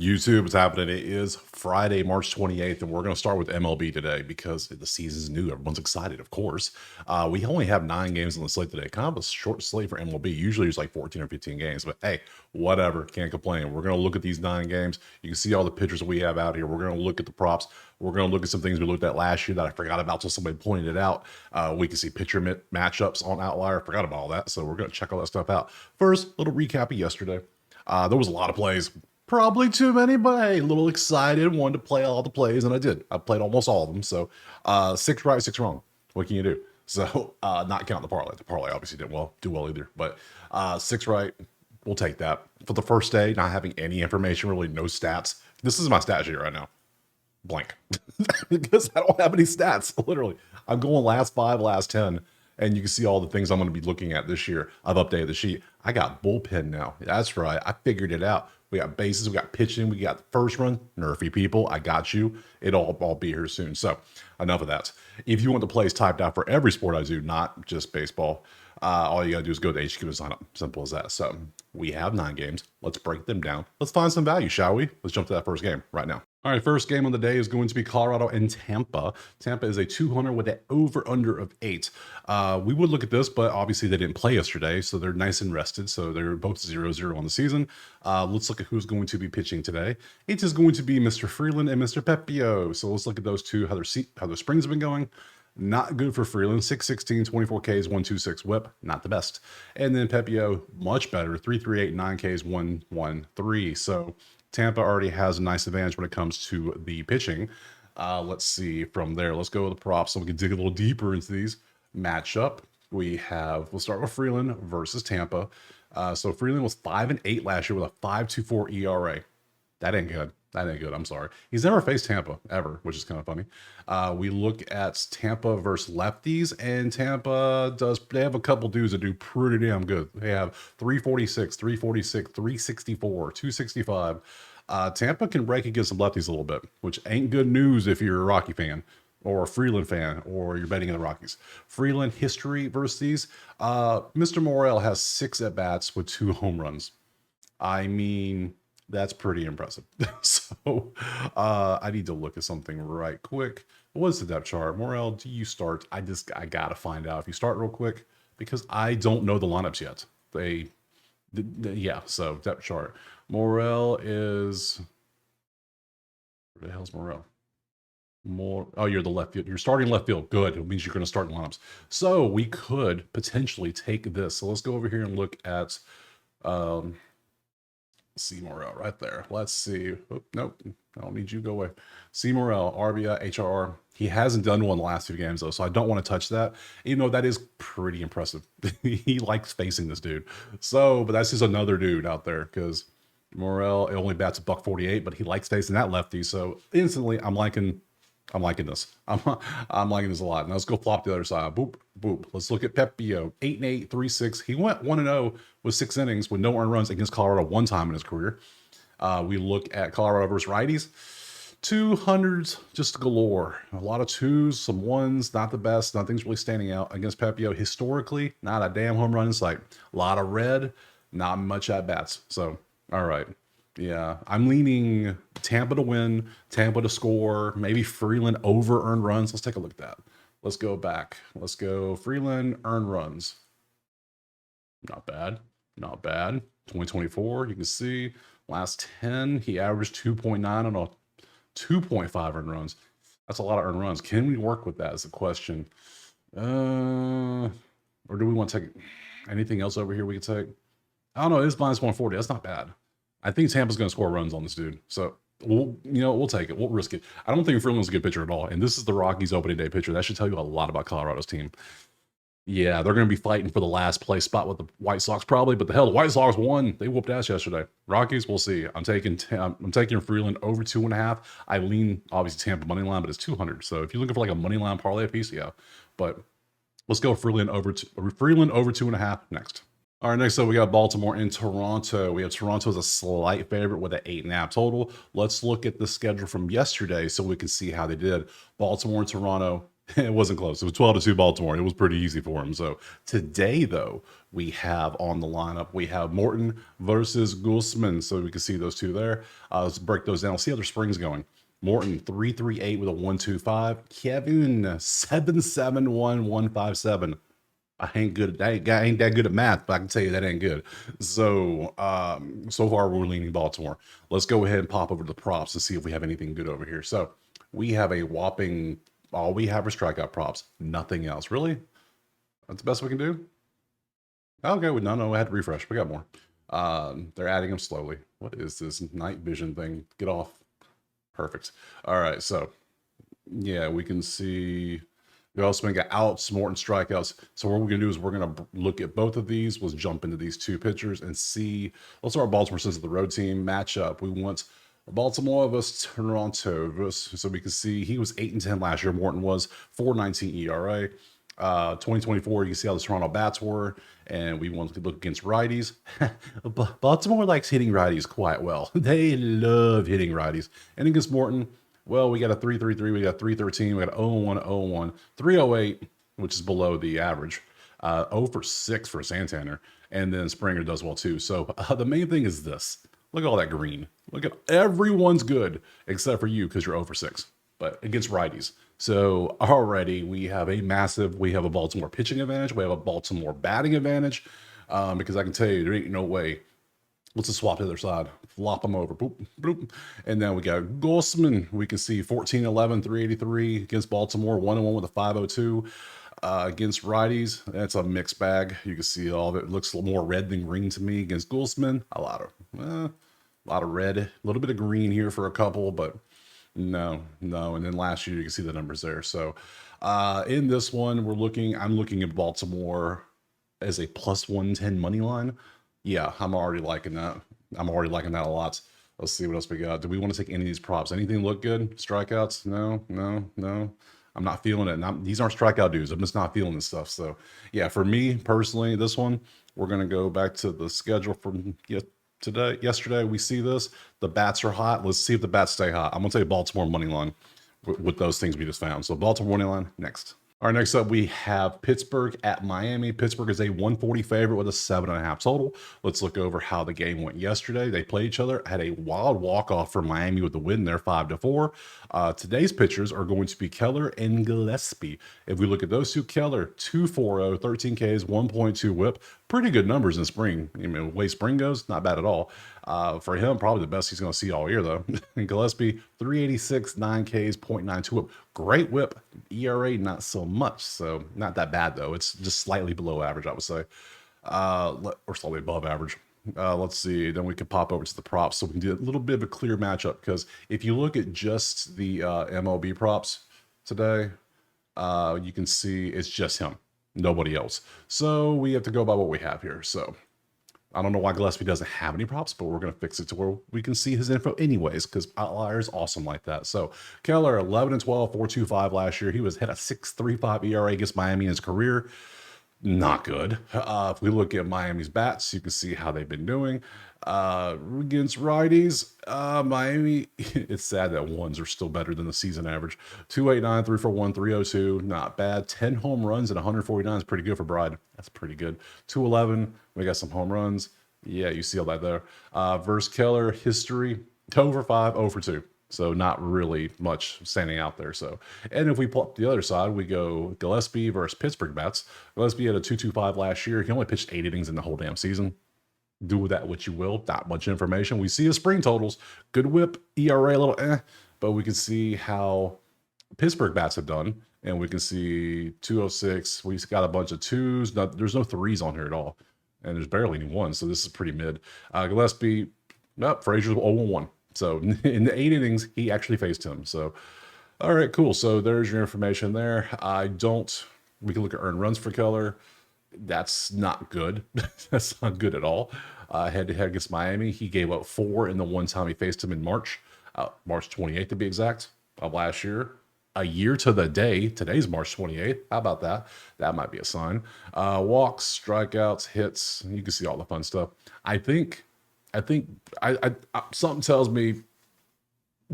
YouTube is happening. It is Friday, March 28th, and we're going to start with MLB today because the season's new. Everyone's excited, of course. We only have 9 games on the slate today. Kind of a short slate for MLB. Usually it's like 14 or 15 games, but hey, whatever. Can't complain. We're going to look at these 9 games. You can see all the pictures that we have out here. We're going to look at the props. We're going to look at some things we looked at last year that I forgot about until somebody pointed it out. We can see pitcher matchups on Outlier. Forgot about all that, so we're going to check all that stuff out. First, little recap of yesterday. There was a lot of plays. Probably too many, but hey, a little excited, wanted to play all the plays, and I did. I played almost all of them. So 6 right, 6 wrong. What can you do? So not count the parlay. The parlay obviously didn't do well either. But 6 right, we'll take that. For the first day, not having any information, really no stats. This is my stat sheet right now. Blank. Because I don't have any stats, literally. I'm going last 5, last 10. And you can see all the things I'm going to be looking at this year. I've updated the sheet. I got bullpen now. That's right. I figured it out. We got bases, we got pitching, we got the first run. Nerfy people, I got you. It'll all be here soon. So enough of that. If you want the plays typed out for every sport I do, not just baseball, all you got to do is go to HQ and sign up. Simple as that. So we have 9 games. Let's break them down. Let's find some value, shall we? Let's jump to that first game right now. All right, first game of the day is going to be Colorado and Tampa. Tampa is a 200 with an over-under of 8. We would look at this, but obviously they didn't play yesterday, so they're nice and rested. So they're both 0-0 on the season. Let's look at who's going to be pitching today. It is going to be Mr. Freeland and Mr. Pepio. So let's look at those two, how their springs have been going. Not good for Freeland. 616, 24 Ks, 126 whip. Not the best. And then Pepio, much better. 338, 9 Ks, 113. So Tampa already has a nice advantage when it comes to the pitching. Let's see from there. Let's go with the props so we can dig a little deeper into these. Matchup. We'll start with Freeland versus Tampa. So Freeland was 5-8 last year with a 5.24 ERA. That ain't good. That ain't good. I'm sorry. He's never faced Tampa ever, which is kind of funny. We look at Tampa versus lefties, and Tampa they have a couple dudes that do pretty damn good. They have 346, 346, 364, 265. Tampa can break against some lefties a little bit, which ain't good news if you're a Rocky fan or a Freeland fan or you're betting in the Rockies. Freeland history versus these. Mr. Morel has 6 at-bats with 2 home runs. I mean, that's pretty impressive. So I need to look at something right quick. What's the depth chart? Morel, do you start? I gotta find out if you start real quick because I don't know the lineups yet. Yeah, so depth chart. Morel is, where the hell's Morel? Oh, you're the left field. You're starting left field. Good. It means you're going to start in lineups. So we could potentially take this. So let's go over here and look at C. Morel right there. Let's see. Oh, nope. I don't need you. Go away. C. Morel, RBI, HRR. He hasn't done one in the last 2 games, though, so I don't want to touch that. Even though that is pretty impressive. He likes facing this dude. So, but that's just another dude out there because Morel only bats a $148, but he likes facing that lefty. So instantly, I'm liking this. I'm liking this a lot. Now let's go flop the other side. Boop, boop. Let's look at Pepio. 8-8, 3-6. He went 1-0 with 6 innings with no earned runs against Colorado 1 time in his career. We look at Colorado versus righties. 200s just galore. A lot of 2s, some 1s, not the best. Nothing's really standing out against Pepio. Historically, not a damn home run in sight. A lot of red, not much at bats. So, all right. Yeah, I'm leaning Tampa to win, Tampa to score, maybe Freeland over earned runs. Let's take a look at that. Let's go back. Let's go Freeland earned runs. Not bad. Not bad. 2024, you can see last 10, he averaged 2.9 on a 2.5 earned runs. That's a lot of earned runs. Can we work with that is the question. Or do we want to take anything else over here we could take? I don't know. It's minus 140. That's not bad. I think Tampa's going to score runs on this dude. So, we'll take it. We'll risk it. I don't think Freeland's a good pitcher at all. And this is the Rockies opening day pitcher. That should tell you a lot about Colorado's team. Yeah, they're going to be fighting for the last place spot with the White Sox probably. But the hell, the White Sox won. They whooped ass yesterday. Rockies, we'll see. I'm taking Freeland over 2.5. I lean, obviously, Tampa money line, but it's 200. So if you're looking for like a money line parlay piece, yeah. But let's go Freeland over 2.5 next. All right, next up, we got Baltimore and Toronto. We have Toronto as a slight favorite with an 8.5 total. Let's look at the schedule from yesterday so we can see how they did. Baltimore and Toronto, It wasn't close. It was 12-2 Baltimore. It was pretty easy for him. So today, though, we have on the lineup, we have Morton versus Guzman. So we can see those two there. Let's break those down. Let's see how their spring's going. Morton 338 with a 125. Kevin 771 157. I ain't good at that. I ain't that good at math, but I can tell you that ain't good. So, so far we're leaning Baltimore. Let's go ahead and pop over to the props and see if we have anything good over here. So we have a whopping, all we have are strikeout props, nothing else. Really? That's the best we can do? Okay, well, no, I had to refresh. We got more. They're adding them slowly. What is this night vision thing? Get off. Perfect. All right, so yeah, we can see. We also got outs, Morton strikeouts. So what we're going to do is we're going to look at both of these. Let's jump into these two pitchers and see. Let's start Baltimore since it's the road team matchup. We want Baltimore versus Toronto. So we can see he was 8-10 last year. Morton was 4.19 ERA. 2024, you can see how the Toronto bats were. And we want to look against righties. Baltimore likes hitting righties quite well. They love hitting righties. And against Morton, well, we got a 3.33, we got 3.13, we got 0.1, 0.1, 3.08, which is below the average. 0 for 6 for Santander, and then Springer does well too. So the main thing is this. Look at all that green. Look at everyone's good except for you because you're 0 for 6, but against righties. So already we have a Baltimore pitching advantage. We have a Baltimore batting advantage because I can tell you there ain't no way. Let's just swap to the other side. Flop them over. Boop, boop. And then we got Guzman. We can see 14-11, 383 against Baltimore. 1-1 with a 502 against righties. That's a mixed bag. You can see all of it looks a little more red than green to me against Guzman. A lot of red. A little bit of green here for a couple, but no. And then last year, you can see the numbers there. So in this one, I'm looking at Baltimore as a plus 110 money line. Yeah, I'm already liking that. I'm already liking that a lot. Let's see what else we got. Do we want to take any of these props? Anything look good? Strikeouts? No. I'm not feeling it. These aren't strikeout dudes. I'm just not feeling this stuff. So yeah, for me personally, this one, we're going to go back to the schedule from yesterday. We see this. The bats are hot. Let's see if the bats stay hot. I'm going to take Baltimore money line with those things we just found. So Baltimore money line next. All right, next up, we have Pittsburgh at Miami. Pittsburgh is a 140 favorite with a 7.5 total. Let's look over how the game went yesterday. They played each other, had a wild walk-off for Miami with the win there, 5-4. Today's pitchers are going to be Keller and Gillespie. If we look at those two, Keller, 2.40, 13 Ks, 1.2 whip. Pretty good numbers in spring. I mean, the way spring goes, not bad at all. For him, probably the best he's going to see all year, though. And Gillespie, 386, 9 Ks, 0.92 whip. Great whip. ERA, not so much. So not that bad, though. It's just slightly below average, I would say. Or slightly above average. Let's see. Then we could pop over to the props so we can do a little bit of a clear matchup. Because if you look at just the MLB props today, you can see it's just him. Nobody else. So we have to go by what we have here. So I don't know why Gillespie doesn't have any props, but we're going to fix it to where we can see his info anyways, because Outlier is awesome like that. So Keller, 11-12, 4.25 last year. He had a 6.35 ERA against Miami in his career. Not good. If we look at Miami's bats, you can see how they've been doing. Against righties, Miami, it's sad that ones are still better than the season average. 289, 341, 302, not bad. 10 home runs and 149 is pretty good for Bride. That's pretty good. 211, we got some home runs. Yeah, you see all that there. Versus Keller, history, 2 for 5, 0 for 2. So not really much standing out there. So, and if we pull up the other side, we go Gillespie versus Pittsburgh bats. Gillespie had a 2.25 last year. He only pitched 8 innings in the whole damn season. Do with that what you will. Not much information. We see his spring totals. Good whip, ERA a little but we can see how Pittsburgh bats have done. And we can see 206. We've got a bunch of 2s. There's no 3s on here at all. And there's barely any 1s. So this is pretty mid. Gillespie, Frazier's 0-1. So in the 8 innings, he actually faced him. So, all right, cool. So there's your information there. We can look at earned runs for Keller. That's not good. That's not good at all. Head-to-head against Miami, he gave up 4 in the one time he faced him in March 28th to be exact, of last year. A year to the day. Today's March 28th. How about that? That might be a sign. Walks, strikeouts, hits. You can see all the fun stuff. I think something tells me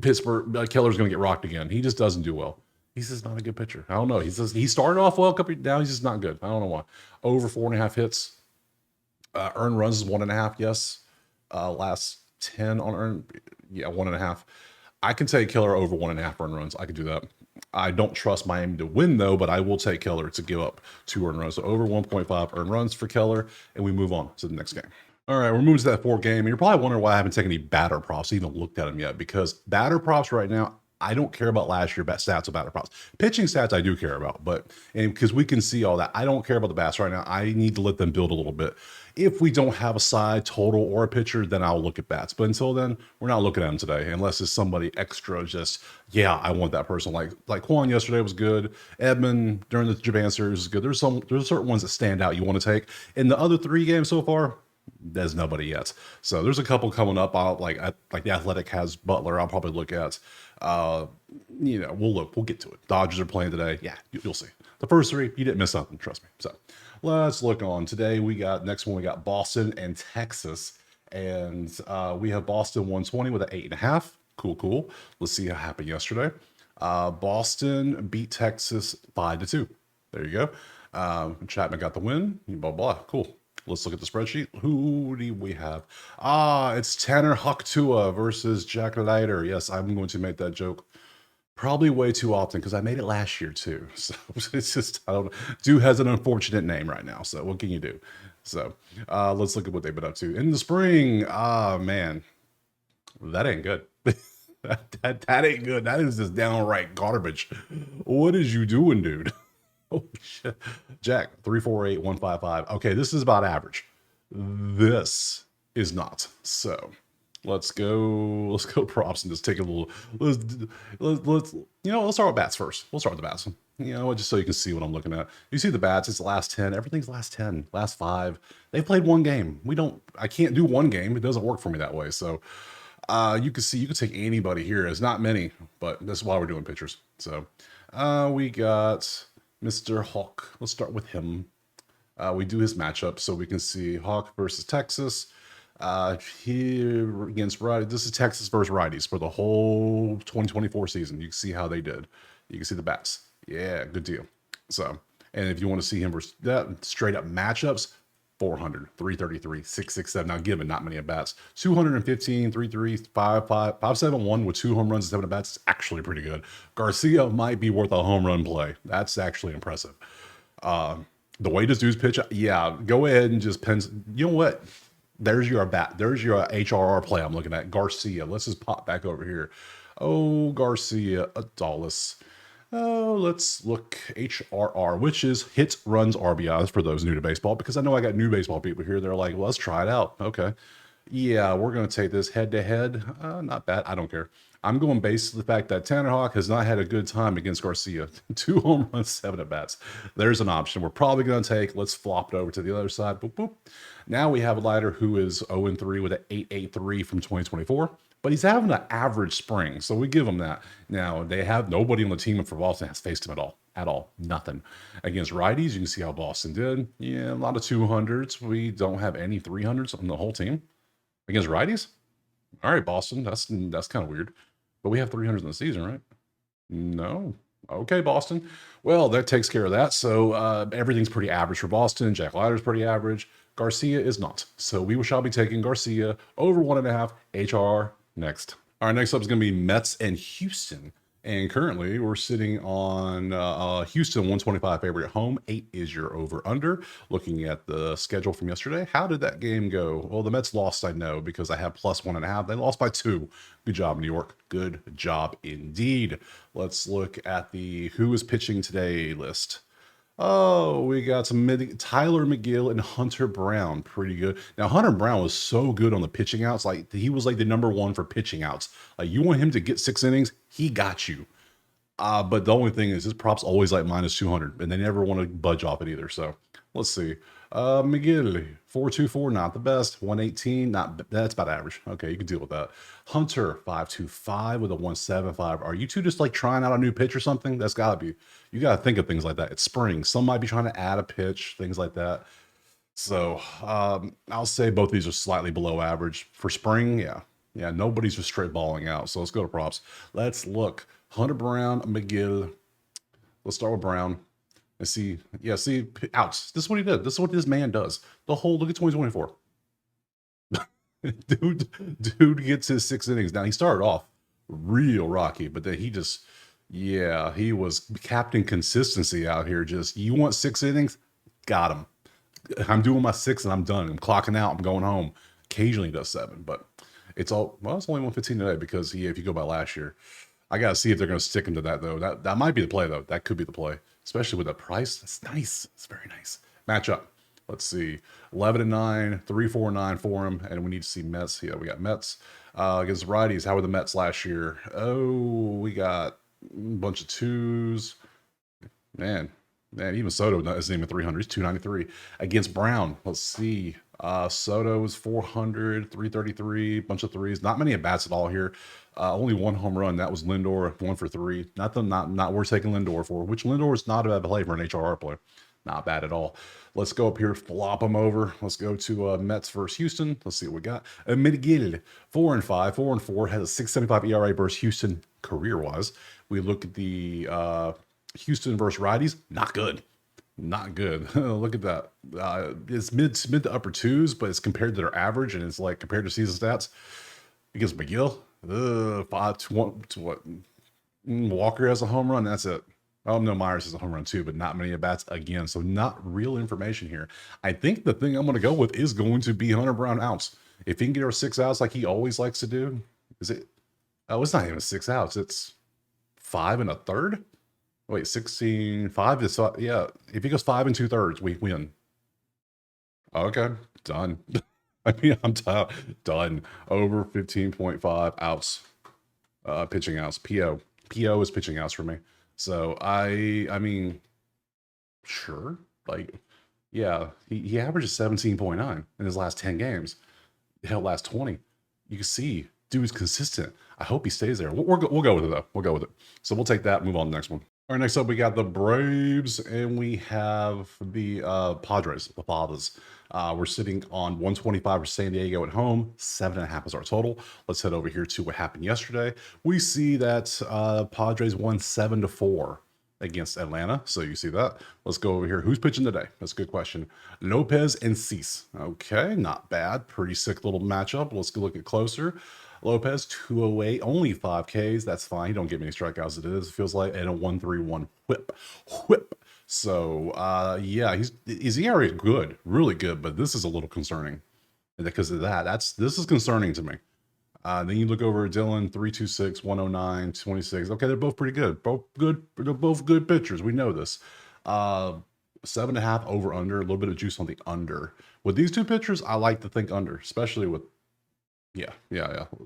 Pittsburgh Keller's going to get rocked again. He just doesn't do well. He's just not a good pitcher. I don't know. He started off well, now he's just not good. I don't know why. Over 4.5 hits. Earned runs is 1.5. Yes. Last 10 on earned. Yeah, 1.5. I can take Keller over 1.5 earned runs. I can do that. I don't trust Miami to win though, but I will take Keller to give up 2 earned runs. So over 1.5 earned runs for Keller, and we move on to the next game. All right, we're moving to that 4 game. And you're probably wondering why I haven't taken any batter props, even looked at them yet, because batter props right now, I don't care about last year's stats of batter props. Pitching stats I do care about, but because we can see all that, I don't care about the bats right now. I need to let them build a little bit. If we don't have a side total or a pitcher, then I'll look at bats. But until then, we're not looking at them today, unless it's somebody extra. Just I want that person. Like Quan yesterday was good. Edmund during the Japan series was good. There's certain ones that stand out you want to take. In the other 3 games so far, there's nobody yet. So there's a couple coming up. Like the Athletic has Butler. I'll probably look at. We'll get to it. Dodgers are playing today. Yeah, you'll see. The first 3, you didn't miss something. Trust me. So let's look on today. We got Boston and Texas, and we have Boston 120 with an 8.5. Cool. Let's see how happened yesterday. Boston beat Texas 5-2. There you go. Chapman got the win. Blah blah. Cool. Let's look at the spreadsheet. Who do we have? It's Tanner Houck-Tua versus Jack Leiter. Yes, I'm going to make that joke probably way too often because I made it last year too. So it's just, I don't know. Dude has an unfortunate name right now. So what can you do? So let's look at what they've been up to in the spring. Man, that ain't good. that ain't good. That is just downright garbage. What is you doing, dude? Oh shit. Jack 348 155. Okay, this is about average. This is not. So let's go props and just take a little. Let's start with bats first. We'll start with the bats. Just so you can see what I'm looking at. You see the bats, it's the last 10. Everything's last 10, last 5. They played 1 game. I can't do 1 game. It doesn't work for me that way. So you can see, you can take anybody here. It's not many, but that's why we're doing pitchers. So we got Mr. Hawk. Let's start with him. We do his matchup so we can see Hawk versus Texas. Here against righties. This is Texas versus righties for the whole 2024 season. You can see how they did. You can see the bats. Yeah, good deal. So, and if you want to see him versus that straight up matchups, 400, 333, 667. Now, given not many at bats, 215, 33, 571 with 2 home runs and 7 at bats is actually pretty good. Garcia might be worth a home run play. That's actually impressive. The way this dude's pitch, go ahead and just pens. You know what? There's your bat. There's your HRR play I'm looking at. Garcia. Let's just pop back over here. Oh, Garcia, Adolis. Oh, let's look HRR, which is hits, runs, RBIs for those new to baseball, because I know I got new baseball people here. They're like, well, let's try it out. Okay. Yeah, we're going to take this head to head. Not bad. I don't care. I'm going based on the fact that Tanner Hawk has not had a good time against Garcia. 2 home runs, 7 at bats. There's an option we're probably going to take. Let's flop it over to the other side. Boop, boop. Now we have a Leiter who is 0-3 with an 8.83 from 2024. But he's having an average spring, so we give him that. Now, they have nobody on the team for Boston has faced him at all. Nothing. Against righties, you can see how Boston did. Yeah, a lot of 200s. We don't have any 300s on the whole team. Against righties? All right, Boston, that's kind of weird. But we have 300s in the season, right? No. Okay, Boston. Well, that takes care of that. So everything's pretty average for Boston. Jack Leiter's pretty average. Garcia is not. So we shall be taking Garcia over 1.5 HR next. All right, next up is going to be Mets and Houston. And currently we're sitting on Houston 125 favorite at home. 8 is your over under. Looking at the schedule from yesterday, how did that game go? Well, the Mets lost, I know, because I have plus 1.5. They lost by 2. Good job, New York. Good job indeed. Let's look at the who is pitching today list. Oh, we got some Tyler McGill and Hunter Brown. Pretty good. Now, Hunter Brown was so good on the pitching outs. Like, he was like the #1 for pitching outs. Like, you want him to get 6 innings, he got you. But the only thing is his props always like minus 200, and they never want to budge off it either. So let's see. McGill 424, not the best. 118, that's about average. Okay, you can deal with that. Hunter 525 with a 175. Are you two just like trying out a new pitch or something? That's gotta be. You gotta think of things like that. It's spring. Some might be trying to add a pitch, things like that. So I'll say both of these are slightly below average for spring. Yeah. Nobody's just straight balling out. So let's go to props. Let's look. Hunter Brown, McGill. Let's start with Brown and see. Yeah, see, outs. This is what he did. This is what this man does. The whole look at 2024. dude gets his 6 innings. Now he started off real rocky, but then he just, yeah, he was Captain Consistency out here. Just, you want 6 innings? Got him. I'm doing my 6 and I'm done. I'm clocking out. I'm going home. Occasionally he does 7, but it's all, well, it's only 115 today because if you go by last year, I got to see if they're going to stick him to that though. That might be the play though. That could be the play, especially with the price. That's nice. It's very nice. Matchup. Let's see, 11-9, 3-4-9 for him, and we need to see Mets. Yeah, we got Mets against righties. How were the Mets last year? Oh, we got a bunch of 2s. Man, even Soto isn't even 300. He's 293 against Brown. Let's see. Soto was 400, 333, bunch of 3s. Not many at bats at all here. Only 1 home run. That was Lindor, 1 for 3. Not worth taking Lindor for. Which Lindor is not a bad play for an HRR play. Not bad at all. Let's go up here, flop them over. Let's go to Mets versus Houston. Let's see what we got. Miguel, 4-5, 4-4, has a 6.75 ERA versus Houston career-wise. We look at the Houston versus righties. Not good. Not good. Look at that. It's mid to upper 2s, but it's compared to their average, and it's like compared to season stats. Against McGill, 5 to what? Walker has a home run. That's it. Oh, no, Myers has a home run too, but not many at-bats again. So not real information here. I think the thing I'm going to go with is going to be Hunter Brown outs. If he can get our 6 outs like he always likes to do, is it? Oh, it's not even 6 outs. It's 5 1/3. Wait, 16, 5 is, yeah. If he goes 5 2/3, we win. Okay, done. I mean, I'm done. Over 15.5 outs, pitching outs. PO is pitching outs for me. So I mean, sure, like, yeah, he averages 17.9 in his last 10 games. Hell, last 20. You can see, dude's consistent. I hope he stays there. We'll go with it though. We'll go with it. So we'll take that. Move on to the next one. All right, next up we got the Braves and we have the Padres, the Fathers. We're sitting on 125 for San Diego at home. 7.5 is our total. Let's head over here to what happened yesterday. We see that Padres won 7-4 against Atlanta. So you see that. Let's go over here. Who's pitching today? That's a good question. Lopez and Cease. Okay, not bad. Pretty sick little matchup. Let's go look at closer. Lopez, 208, only 5 Ks. That's fine. He don't get many strikeouts. It feels like, and a 1.31 whip. So, yeah, his ERA is good, really good, but this is a little concerning because of that. This is concerning to me. Then you look over at Dylan, 326, 109, 26. Okay, they're both pretty good. They're both good pitchers. We know this. 7.5 over under, a little bit of juice on the under. With these 2 pitchers, I like to think under, especially with yeah.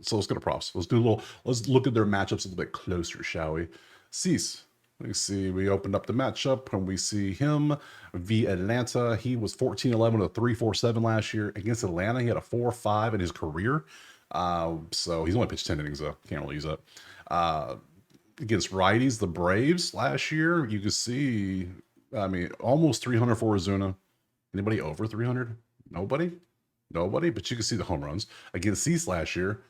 So let's go to props. Let's look at their matchups a little bit closer, shall we? Cease. Let's see. We opened up the matchup and we see him via Atlanta. He was 14-11 with a 3.47 last year. Against Atlanta, he had a 4.5 in his career. So he's only pitched 10 innings though. Can't really use that. Against righties, the Braves last year, you can see, I mean, almost 300 for Ozuna. Anybody over 300? Nobody, but you can see the home runs. Against Cease last year,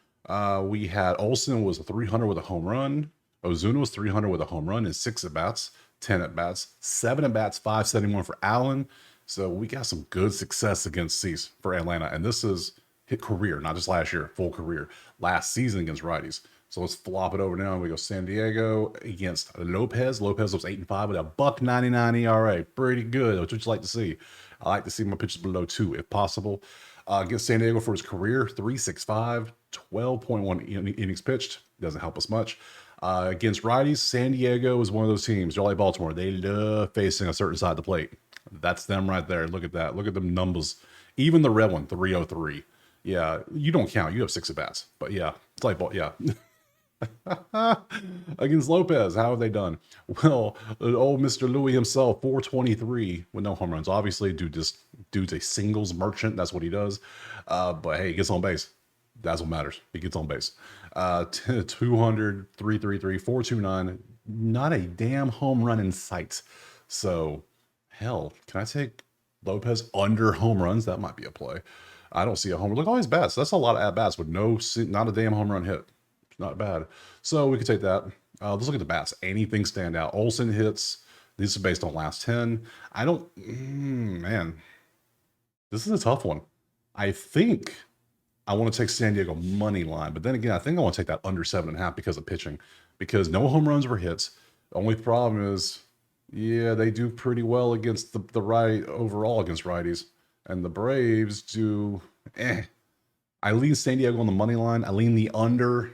we had Olsen was 300 with a home run. Ozuna was 300 with a home run in 6 at-bats, 10 at-bats, 7 at-bats, 571 for Allen. So we got some good success against Cease for Atlanta. And this is his career, not just last year, full career. Last season against righties. So let's flop it over now. We go San Diego against Lopez. Lopez was 8-5 with a $1.99 ERA. Pretty good. That's what you like to see. I like to see my pitches below 2 if possible. Against San Diego for his career, 3.65, 12.1 innings pitched. Doesn't help us much. Against righties, San Diego is one of those teams. They're like Baltimore. They love facing a certain side of the plate. That's them right there. Look at that. Look at them numbers. Even the red one, 303. Yeah, you don't count. You have 6 at-bats. But yeah, it's like, yeah. Against Lopez, how have they done? Well, old Mr. Louis himself, 423 with no home runs. Obviously, dude's a singles merchant. That's what he does. But hey, he gets on base. That's what matters. He gets on base. 200, 333, 429. Not a damn home run in sight. So, hell, can I take Lopez under home runs? That might be a play. I don't see a home run. Look at all these bats. That's a lot of at-bats with not a damn home run hit. Not bad. So we could take that. Let's look at the bats. Anything stand out? Olsen hits. This is based on last 10. I don't, man, this is a tough one. I think I want to take San Diego money line, but then again, I think I want to take that under 7.5 because of pitching, because no home runs were hits. The only problem is, yeah, they do pretty well against the right overall against righties, and the Braves do. I lean San Diego on the money line. I lean the under.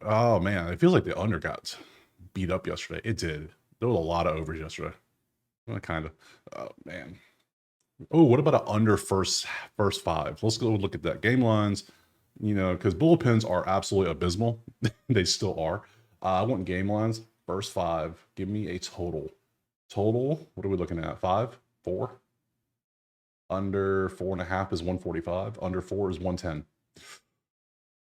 Oh man, it feels like the under got beat up yesterday. It did. There was a lot of overs yesterday. Well, kind of. Oh man. Oh, what about an under first five? Let's go look at that. Game lines, because bullpens are absolutely abysmal. They still are. I want game lines. First five. Give me a total. Total, what are we looking at? 5? 4? Under 4.5 is 145. Under 4 is 110.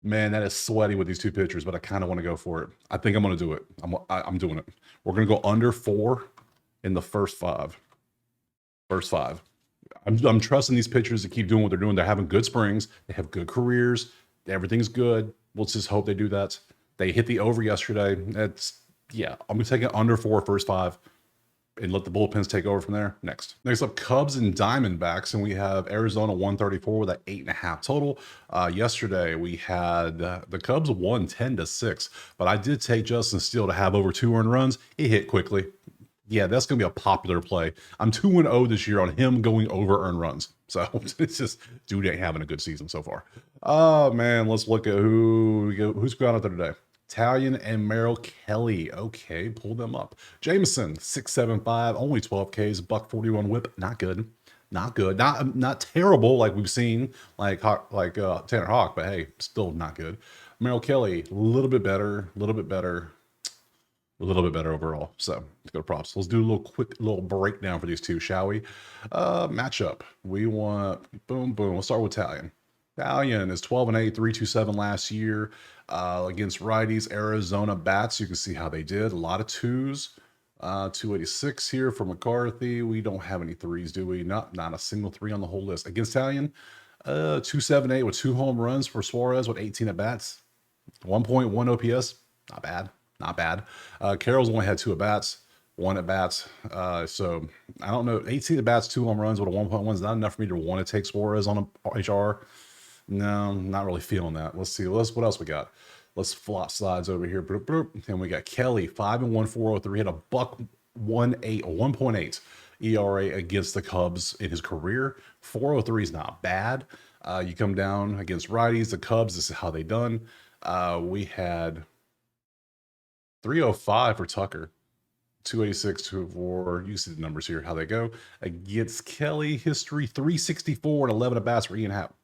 Man, that is sweaty with these two pitchers, but I kind of want to go for it. I think I'm going to do it. I'm doing it. We're going to go under 4 in the first 5. First 5. I'm trusting these pitchers to keep doing what they're doing. They're having good springs. They have good careers. Everything's good. Let's just hope they do that. They hit the over yesterday. I'm going to take it under 4 first 5 and let the bullpens take over from there. Next up, Cubs and Diamondbacks, and we have Arizona 134 with an 8.5 total. Yesterday we had the Cubs won 10-6, but I did take Justin Steele to have over 2 earned runs. It hit quickly. Yeah, that's going to be a popular play. I'm 2-0 this year on him going over earned runs. So it's just, dude ain't having a good season so far. Oh, man, let's look at who's gone out there today. Italian and Merrill Kelly. Okay, pull them up. Jameson, 6.75, only 12 Ks, $141 whip. Not good. Not good. Not terrible like we've seen, like Tanner Hawk, but hey, still not good. Merrill Kelly, a little bit better overall. So let's go to props. Let's do a quick breakdown for these two, shall we? Matchup. We want boom. We'll start with Italian. Italian is 12-8, 3.27 last year against righties. Arizona bats. You can see how they did. A lot of 2s. 286 here for McCarthy. We don't have any 3s, do we? Not a single 3 on the whole list. Against Italian, 278 with 2 home runs for Suarez with 18 at bats. 1.1 OPS. Not bad. Carroll's only had 2 at bats, 1 at bats. So I don't know. 18 at bats, 2 home runs with a 1.1 is not enough for me to want to take Suarez on a HR. No, not really feeling that. Let's see. What else we got? Let's flop slides over here. And we got Kelly, 5-1, 403, had a $1.8 ERA against the Cubs in his career. 403 is not bad. You come down against righties, the Cubs. This is how they done. We had 305 for Tucker, 286, 204. You see the numbers here, how they go. Against Kelly, history 364 and 11 at bats for Ian Happ,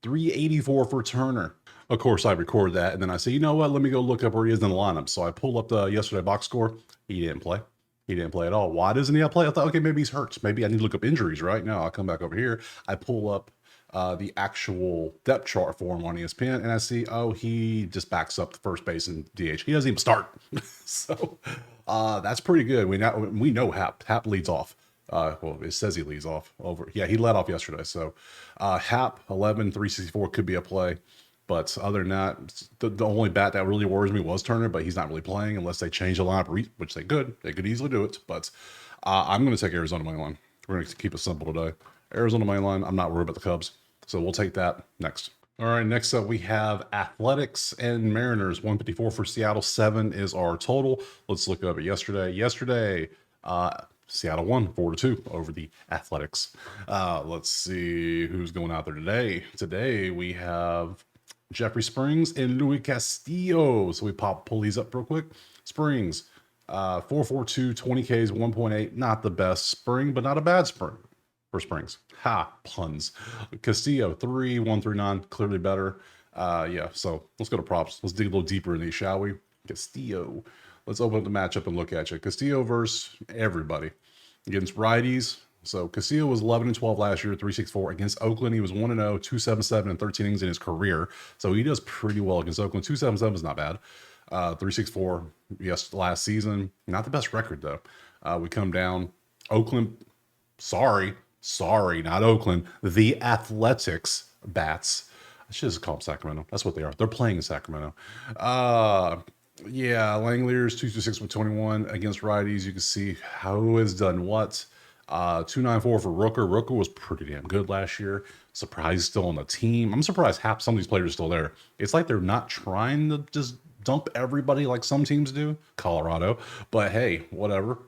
384 for Turner. Of course, I record that and then I say, you know what? Let me go look up where he is in the lineup. So I pull up the yesterday box score. He didn't play. He didn't play at all. Why doesn't he play? I thought, okay, maybe he's hurt. Maybe I need to look up injuries right now. I'll come back over here. I pull up the actual depth chart for him on ESPN, and I see, oh, he just backs up the first base and DH. He doesn't even start. So that's pretty good. We know Hap leads off. Well, it says he leads off over. Yeah, he led off yesterday. So Hap 11, 364 could be a play. But other than that, the only bat that really worries me was Turner, but he's not really playing unless they change the lineup, which they could. They could easily do it. But I'm going to take Arizona money line. We're going to keep it simple today. Arizona money line. I'm not worried about the Cubs. So we'll take that next. All right, next up we have Athletics and Mariners. 154 for Seattle. 7 is our total. Let's look up at yesterday. Seattle won 4-2 over the Athletics. Let's see who's going out there today. Today we have Jeffrey Springs and Louis Castillo. So we pull these up real quick. Springs, 4.42, 20 Ks, 1.8. Not the best spring, but not a bad spring for Springs. Ha, puns. Castillo, 3, 1 through 9, clearly better. Yeah, so let's go to props. Let's dig a little deeper in these, shall we? Castillo. Let's open up the matchup and look at you. Castillo versus everybody. Against righties. So Castillo was 11-12 last year, 3.64. Against Oakland, he was 1-0, 2.77 and 13 innings in his career. So he does pretty well against Oakland. 2.77 is not bad. 3.64, yes, last season. Not the best record, though. We come down. Oakland, sorry, not Oakland. The Athletics bats. I should just call them Sacramento. That's what they are. They're playing in Sacramento. Yeah, Langlear's 226 with 21 against righties. You can see how has done what. 294 for Rooker. Rooker was pretty damn good last year. Surprised he's still on the team. I'm surprised half some of these players are still there. It's like they're not trying to just dump everybody like some teams do, Colorado. But hey, whatever.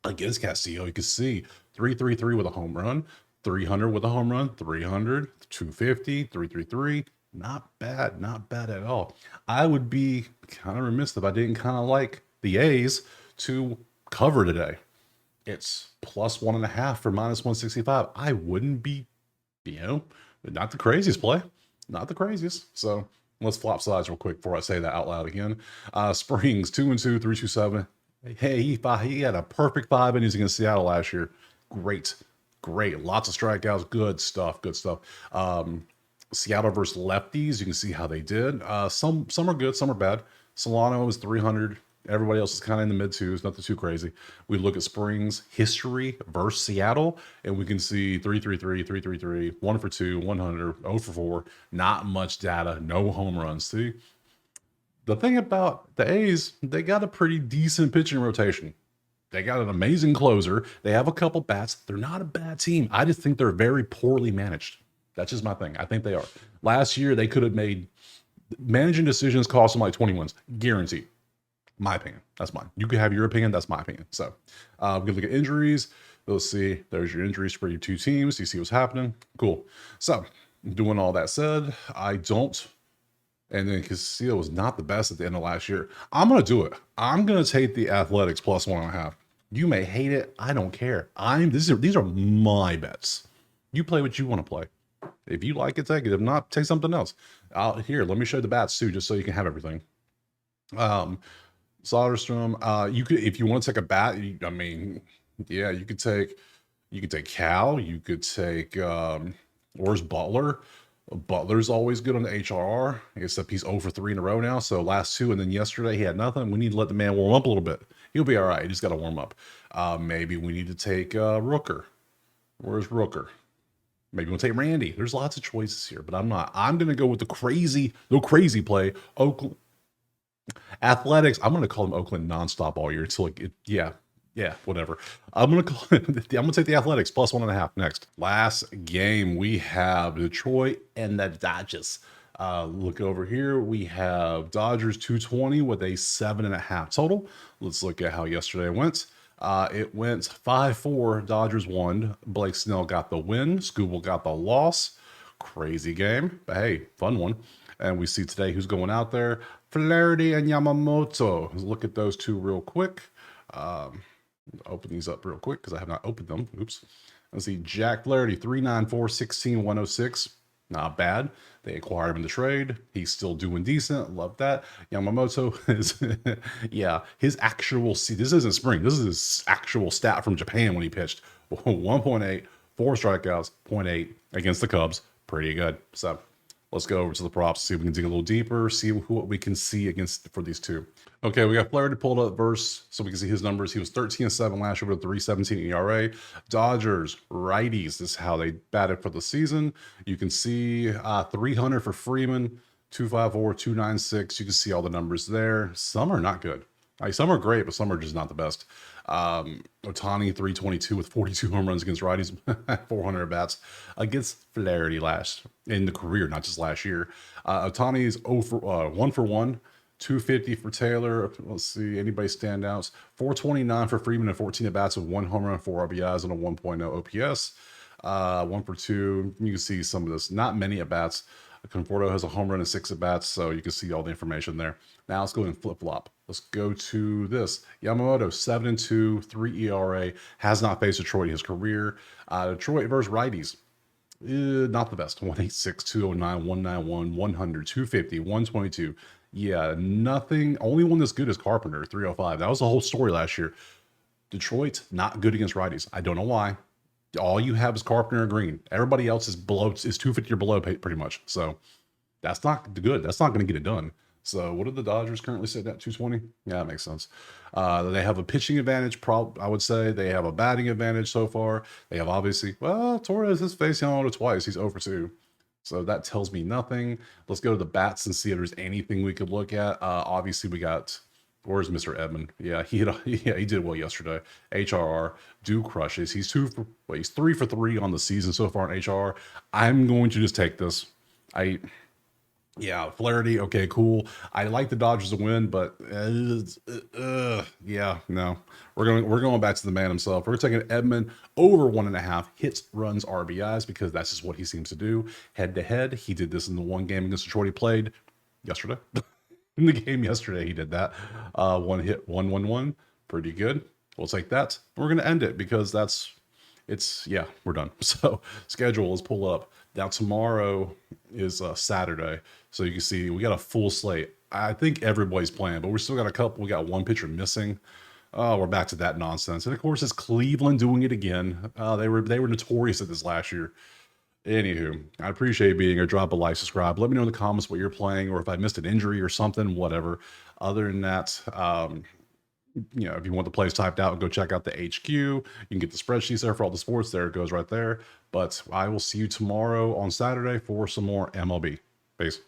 Against Castillo, you can see 333 with a home run, 300 with a home run, 300, 250, 333. Not bad, not bad at all. I would be kind of remiss if I didn't kind of like the A's to cover today. It's plus 1.5 for minus 165. I wouldn't be, you know, not the craziest play, not the craziest. So let's flop sides real quick before I say that out loud again. Springs 2-2, 327. Hey, he had a perfect 5 innings against Seattle last year. Great, great. Lots of strikeouts. Good stuff. Good stuff. Seattle versus lefties. You can see how they did. Some are good, some are bad. Solano was 300. Everybody else is kind of in the mid twos, nothing too crazy. We look at Springs history versus Seattle, and we can see 333, 333, 1 for 2, 100, 0 for 4. Not much data, no home runs. See, the thing about the A's, they got a pretty decent pitching rotation. They got an amazing closer. They have a couple bats. They're not a bad team. I just think they're very poorly managed. That's just my thing. I think they are. Last year, they could have made managing decisions cost them like 20 wins, guaranteed. My opinion. That's mine. You can have your opinion. That's my opinion. So we can look at injuries. Let's see. There's your injuries for your two teams. You see what's happening. Cool. So doing all that said, I don't. And then Castillo was not the best at the end of last year. I'm going to do it. I'm going to take the Athletics plus 1.5. You may hate it. I don't care. These are my bets. You play what you want to play. If you like it, take it. If not, take something else. Here, let me show you the bats too, just so you can have everything. Soderstrom, you could, if you want to take a bat, I mean, yeah, you could take Cal, you could take where's Butler? Butler's always good on the HRR, except he's 0 for 3 in a row now. So last two, and then yesterday he had nothing. We need to let the man warm up a little bit. He'll be all right. He just got to warm up. Maybe we need to take Rooker. Where's Rooker? Maybe we'll take Randy. There's lots of choices here, but I'm not. I'm going to go with the crazy play. Oakland Athletics. I'm going to call them Oakland nonstop all year until yeah, whatever. I'm going to take the Athletics plus 1.5 next. Last game we have Detroit and the Dodgers. Look over here. We have Dodgers 220 with a 7.5 total. Let's look at how yesterday went. It went 5-4. Dodgers won. Blake Snell got the win. Scooble got the loss. Crazy game, but hey, fun one. And we see today who's going out there. Flaherty and Yamamoto. Let's look at those two real quick. Open these up real quick because I have not opened them. Oops. Let's see. Jack Flaherty, 394, 16, 106. Not bad. They acquired him in the trade. He's still doing decent. Love that. Yamamoto is, yeah, his actual, this isn't spring. This is his actual stat from Japan when he pitched. 1.8, 4 strikeouts, 0.8 against the Cubs. Pretty good. So let's go over to the props, see if we can dig a little deeper, see what we can see against for these two. Okay, we got Flaherty pulled up verse, so we can see his numbers. He was 13-7 last year with a 3.17 ERA. Dodgers, righties, this is how they batted for the season. You can see 300 for Freeman, 254, 296. You can see all the numbers there. Some are not good. Some are great, but some are just not the best. Ohtani 322 with 42 home runs against righties, 400 bats against Flaherty last in the career, not just last year. Ohtani is 1 for 1, 250 for Taylor. Let's see, anybody standouts? 429 for Freeman and 14 at bats with 1 home run, 4 RBIs, and a 1.0 OPS. 1 for 2. You can see some of this. Not many at bats. Conforto has a home run and 6 at bats, so you can see all the information there. Now let's go and flip flop. Let's go to this. Yamamoto, 7-2, 3 ERA, has not faced Detroit in his career. Detroit versus righties. Not the best. 186, 209, 191, 100, 250, 122. Yeah, nothing. Only one that's good is Carpenter, 305. That was the whole story last year. Detroit, not good against righties. I don't know why. All you have is Carpenter and Green. Everybody else is 250 or below pretty much. So that's not good. That's not going to get it done. So what are the Dodgers currently sitting at? 220? Yeah, that makes sense. They have a pitching advantage, I would say. They have a batting advantage so far. They have obviously, well, Torres is facing Yamamoto twice. He's 0 for 2. So that tells me nothing. Let's go to the bats and see if there's anything we could look at. Obviously, we got, where's Mr. Edmond? Yeah, he did well yesterday. HRR do crushes. He's 3 for 3 on the season so far in HRR. I'm going to just take this. Yeah, Flaherty. Okay, cool. I like the Dodgers to win, but yeah, no. We're going back to the man himself. We're taking Edmund over 1.5 hits, runs, RBIs because that's just what he seems to do. Head to head, he did this in the one game against Detroit he played yesterday. In the game yesterday, he did that. One hit, 1-1-1, pretty good. We'll take that. We're gonna end it because yeah, we're done. So schedule, let's pull up. Now tomorrow is Saturday, so you can see we got a full slate. I think everybody's playing, but we still got a couple. We got one pitcher missing. Oh, we're back to that nonsense. And of course, it's Cleveland doing it again. They were notorious at this last year. Anywho, I appreciate being here. Drop a like, subscribe. Let me know in the comments what you're playing, or if I missed an injury or something, whatever. Other than that, if you want the plays typed out, go check out the HQ. You can get the spreadsheets there for all the sports. There it goes right there. But I will see you tomorrow on Saturday for some more MLB. Peace.